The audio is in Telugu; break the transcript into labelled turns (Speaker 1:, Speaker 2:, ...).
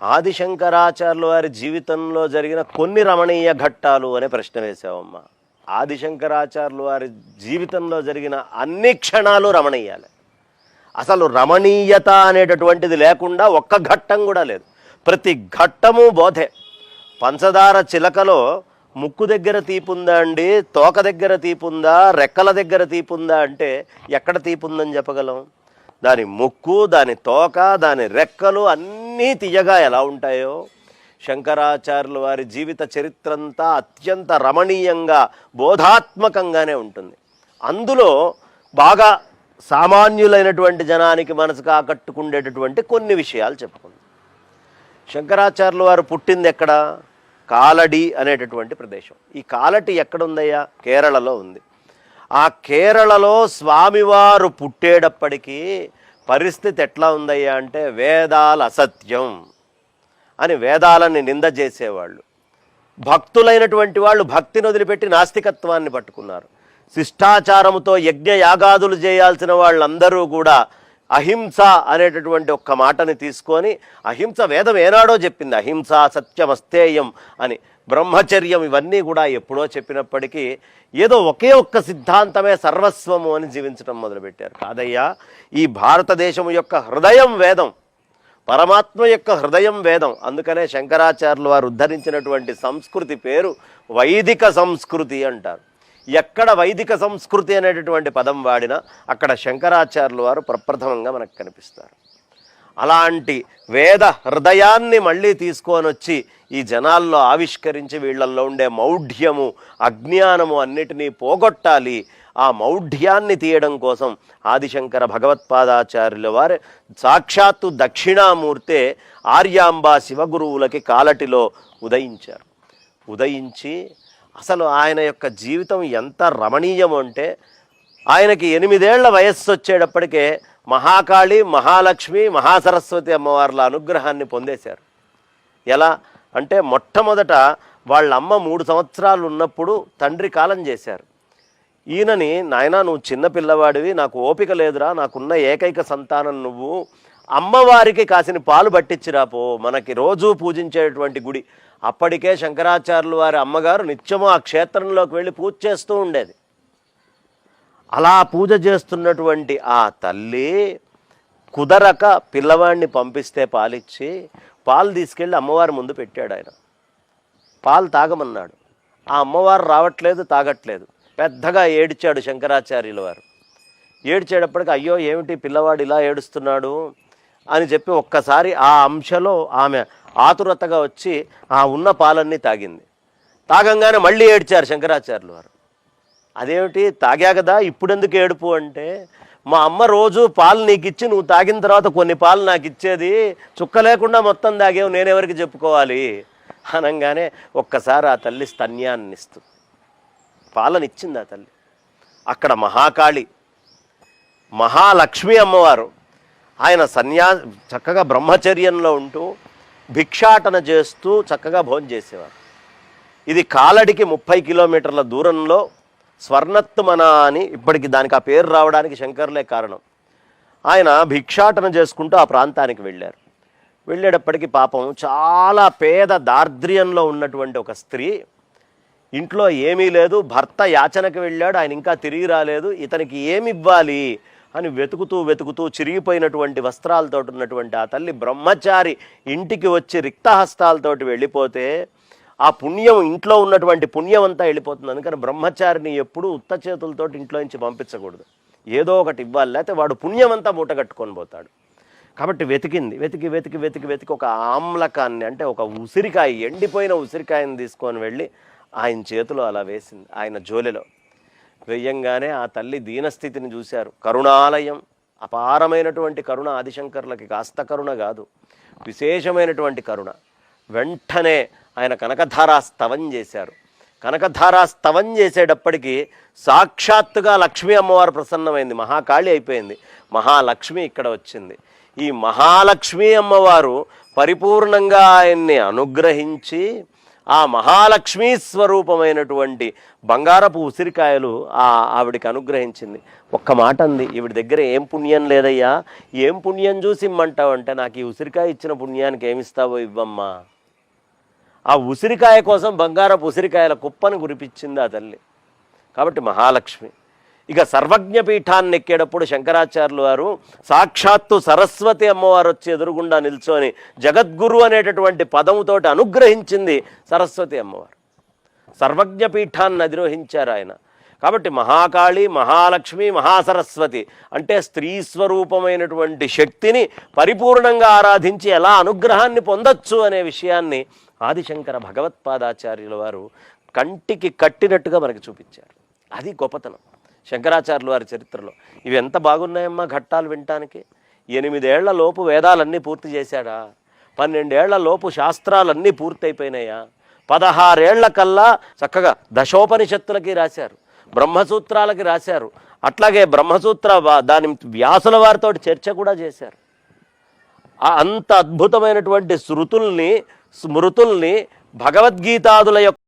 Speaker 1: ఆదిశంకరాచార్యుల వారి జీవితంలో జరిగిన కొన్ని రమణీయ ఘట్టాలు అనే ప్రశ్న వేసావమ్మా. ఆదిశంకరాచార్యుల వారి జీవితంలో జరిగిన అన్ని క్షణాలు రమణీయాలే. అసలు రమణీయత అనేటటువంటిది లేకుండా ఒక్క ఘట్టం కూడా లేదు. ప్రతి ఘట్టము బోధే. పంచదార చిలకలో ముక్కు దగ్గర తీపుందా అండి, తోక దగ్గర తీపుందా, రెక్కల దగ్గర తీపుందా అంటే ఎక్కడ తీపుందని చెప్పగలం? దాని ముక్కు, దాని తోక, దాని రెక్కలు అన్నీ తీయగా ఎలా ఉంటాయో శంకరాచార్యుల వారి జీవిత చరిత్రంతా అత్యంత రమణీయంగా బోధాత్మకంగానే ఉంటుంది. అందులో బాగా సామాన్యులైనటువంటి జనానికి మనసుకు ఆకట్టుకుండేటటువంటి కొన్ని విషయాలు చెప్పుకుందాం. శంకరాచార్యుల వారు పుట్టింది ఎక్కడ? కాలడి అనేటటువంటి ప్రదేశం. ఈ కాలటి ఎక్కడుందయ్యా? కేరళలో ఉంది. ఆ కేరళలో స్వామివారు పుట్టేటప్పటికీ పరిస్థితి ఎట్లా ఉందయ్యా అంటే వేదాల అసత్యం అని వేదాలని నింద చేసేవాళ్ళు. భక్తులైనటువంటి వాళ్ళు భక్తిని వదిలిపెట్టి నాస్తికత్వాన్ని పట్టుకున్నారు. శిష్టాచారముతో యజ్ఞ యాగాదులు చేయాల్సిన వాళ్ళందరూ కూడా అహింస అనేటటువంటి ఒక్క మాటని తీసుకొని, అహింస వేదం ఏనాడో చెప్పింది, అహింస సత్యమస్తేయం అని, బ్రహ్మచర్యం ఇవన్నీ కూడా ఎప్పుడో చెప్పినప్పటికీ ఏదో ఒకే ఒక్క సిద్ధాంతమే సర్వస్వము అని జీవించడం మొదలుపెట్టారు. కాదయ్యా, ఈ భారతదేశం యొక్క హృదయం వేదం, పరమాత్మ యొక్క హృదయం వేదం. అందుకనే శంకరాచార్యులు వారు ఉద్ధరించినటువంటి సంస్కృతి పేరు వైదిక సంస్కృతి అంటారు. ఎక్కడ వైదిక సంస్కృతి అనేటటువంటి పదం వాడినా అక్కడ శంకరాచార్యులు వారు ప్రప్రథమంగా మనకు కనిపిస్తారు. అలాంటి వేద హృదయాన్ని మళ్ళీ తీసుకొని వచ్చి ఈ జనాల్లో ఆవిష్కరించి వీళ్ళల్లో ఉండే మౌఢ్యము, అజ్ఞానము అన్నిటినీ పోగొట్టాలి. ఆ మౌఢ్యాన్ని తీయడం కోసం ఆదిశంకర భగవత్పాదాచార్యుల వారు సాక్షాత్తు దక్షిణామూర్తే ఆర్యాంబా శివగురువులకి కాలటిలో ఉదయించారు. ఉదయించి అసలు ఆయన యొక్క జీవితం ఎంత రమణీయం అంటే, ఆయనకి 8 ఏళ్ల వయస్సు వచ్చేటప్పటికే మహాకాళి, మహాలక్ష్మి, మహాసరస్వతి అమ్మవార్ల అనుగ్రహాన్ని పొందేశారు. ఎలా అంటే, మొట్టమొదట వాళ్ళ అమ్మ 3 సంవత్సరాలు ఉన్నప్పుడు తండ్రి కాలం చేశారు. ఈయనని, నాయనా నువ్వు చిన్న పిల్లవాడివి, నాకు ఓపిక లేదురా, నాకున్న ఏకైక సంతానం నువ్వు, అమ్మవారికి కాసిన పాలు పట్టించిరాపో, మనకి రోజూ పూజించేటువంటి గుడి. అప్పటికే శంకరాచార్యులు వారి అమ్మగారు నిత్యము ఆ క్షేత్రంలోకి వెళ్ళి పూజ చేస్తూ ఉండేది. అలా పూజ చేస్తున్నటువంటి ఆ తల్లి కుదరక పిల్లవాడిని పంపిస్తే పాలిచ్చి, పాలు తీసుకెళ్ళి అమ్మవారి ముందు పెట్టాడు. ఆయన పాలు తాగమన్నాడు. ఆ అమ్మవారు రావట్లేదు, తాగట్లేదు. పెద్దగా ఏడ్చాడు శంకరాచార్యుల వారు. ఏడ్చేటప్పటికి అయ్యో ఏమిటి పిల్లవాడు ఇలా ఏడుస్తున్నాడు అని చెప్పి ఒక్కసారి ఆ అంశలో ఆమె ఆతురతగా వచ్చి ఆ ఉన్న పాలన్నీ తాగింది. తాగంగానే మళ్ళీ ఏడ్చారు శంకరాచార్యుల వారు. అదేమిటి, తాగా కదా ఇప్పుడెందుకు ఏడుపు అంటే, మా అమ్మ రోజు పాలు నీకు ఇచ్చి నువ్వు తాగిన తర్వాత కొన్ని పాలు నాకు ఇచ్చేది, చుక్క లేకుండా మొత్తం తాగేవు, నేనెవరికి చెప్పుకోవాలి అనగానే ఒక్కసారి ఆ తల్లి స్తన్యాన్ని ఇస్తుంది, పాలనిచ్చింది ఆ తల్లి. అక్కడ మహాకాళి, మహాలక్ష్మి అమ్మవారు ఆయన చక్కగా బ్రహ్మచర్యంలో ఉంటూ భిక్షాటన చేస్తూ చక్కగా భోజనం చేసేవారు. ఇది కాలడికి 30 కిలోమీటర్ల దూరంలో స్వర్ణత్మన అని, ఇప్పటికి దానికి ఆ పేరు రావడానికి శంకరులే కారణం. ఆయన భిక్షాటన చేసుకుంటూ ఆ ప్రాంతానికి వెళ్ళారు. వెళ్ళేటప్పటికి పాపం చాలా పేద దారిద్ర్యంలో ఉన్నటువంటి ఒక స్త్రీ, ఇంట్లో ఏమీ లేదు, భర్త యాచనకు వెళ్ళాడు, ఆయన ఇంకా తిరిగి రాలేదు, ఇతనికి ఏమి ఇవ్వాలి అని వెతుకుతూ వెతుకుతూ చిరిగిపోయినటువంటి వస్త్రాలతో ఉన్నటువంటి ఆ తల్లి బ్రహ్మచారి ఇంటికి వచ్చి రిక్తహస్తాలతోటి వెళ్ళిపోతే ఆ పుణ్యం, ఇంట్లో ఉన్నటువంటి పుణ్యం అంతా వెళ్ళిపోతుంది. అందుకని బ్రహ్మచారిని ఎప్పుడూ ఉత్త చేతులతో ఇంట్లో నుంచి పంపించకూడదు, ఏదో ఒకటి ఇవ్వాలి, లేకపోతే వాడు పుణ్యం అంతా మూట కట్టుకొని పోతాడు. కాబట్టి వెతికింది, వెతికి వెతికి వెతికి వెతికి ఒక ఆమ్లకాన్ని, అంటే ఒక ఉసిరికాయ, ఎండిపోయిన ఉసిరికాయని తీసుకొని వెళ్ళి ఆయన చేతిలో అలా వేసింది, ఆయన జోలెలో వెయ్యంగానే ఆ తల్లి దీనస్థితిని చూశారు. కరుణాలయం, అపారమైనటువంటి కరుణ, ఆదిశంకర్లకి కాస్త కరుణ కాదు, విశేషమైనటువంటి కరుణ. వెంటనే ఆయన కనకధారా స్తవం చేశారు. కనకధారా స్తవం చేసేటప్పటికీ సాక్షాత్తుగా లక్ష్మీ అమ్మవారు ప్రసన్నమైంది, మహాకాళి అయిపోయింది, మహాలక్ష్మి ఇక్కడ వచ్చింది. ఈ మహాలక్ష్మీ అమ్మవారు పరిపూర్ణంగా ఆయన్ని అనుగ్రహించి ఆ మహాలక్ష్మీ స్వరూపమైనటువంటి బంగారపు ఉసిరికాయలు ఆవిడికి అనుగ్రహించింది. ఒక్క మాట అంది, ఈవిడి దగ్గర ఏం పుణ్యం లేదయ్యా, ఏం పుణ్యం చూసి ఇమ్మంటావు అంటే, నాకు ఈ ఉసిరికాయ ఇచ్చిన పుణ్యానికి ఏమిస్తావో ఇవ్వమ్మా. ఆ ఉసిరికాయ కోసం బంగారపు ఉసిరికాయల కుప్పను కురిపించింది ఆ తల్లి. కాబట్టి మహాలక్ష్మి. ఇక సర్వజ్ఞ పీఠాన్ని ఎక్కేటప్పుడు శంకరాచార్యులు వారు సాక్షాత్తు సరస్వతి అమ్మవారు వచ్చి ఎదురుగుండా నిల్చొని జగద్గురు అనేటటువంటి పదముతోటి అనుగ్రహించింది సరస్వతి అమ్మవారు. సర్వజ్ఞ పీఠాన్ని అధిరోహించారు ఆయన. కాబట్టి మహాకాళి, మహాలక్ష్మి, మహాసరస్వతి అంటే స్త్రీ స్వరూపమైనటువంటి శక్తిని పరిపూర్ణంగా ఆరాధించి ఎలా అనుగ్రహాన్ని పొందొచ్చు అనే విషయాన్ని ఆదిశంకర భగవత్పాదాచార్యుల వారు కంటికి కట్టినట్టుగా మనకి చూపించారు. అది గొప్పతనం శంకరాచార్యుల వారి చరిత్రలో. ఇవి ఎంత బాగున్నాయమ్మా ఘట్టాలు వినటానికి. 8 ఏళ్ల లోపు వేదాలన్నీ పూర్తి చేశాడా, 12 ఏళ్ల లోపు శాస్త్రాలన్నీ పూర్తయిపోయినాయా, 16 ఏళ్ల కల్లా చక్కగా దశోపనిషత్తులకి రాశారు, బ్రహ్మసూత్రాలకి రాశారు, అట్లాగే బ్రహ్మసూత్ర దాని వ్యాసుల వారితో చర్చ కూడా చేశారు. అంత అద్భుతమైనటువంటి శృతుల్ని స్మృతుల్ని భగవద్గీతాదుల యొక్క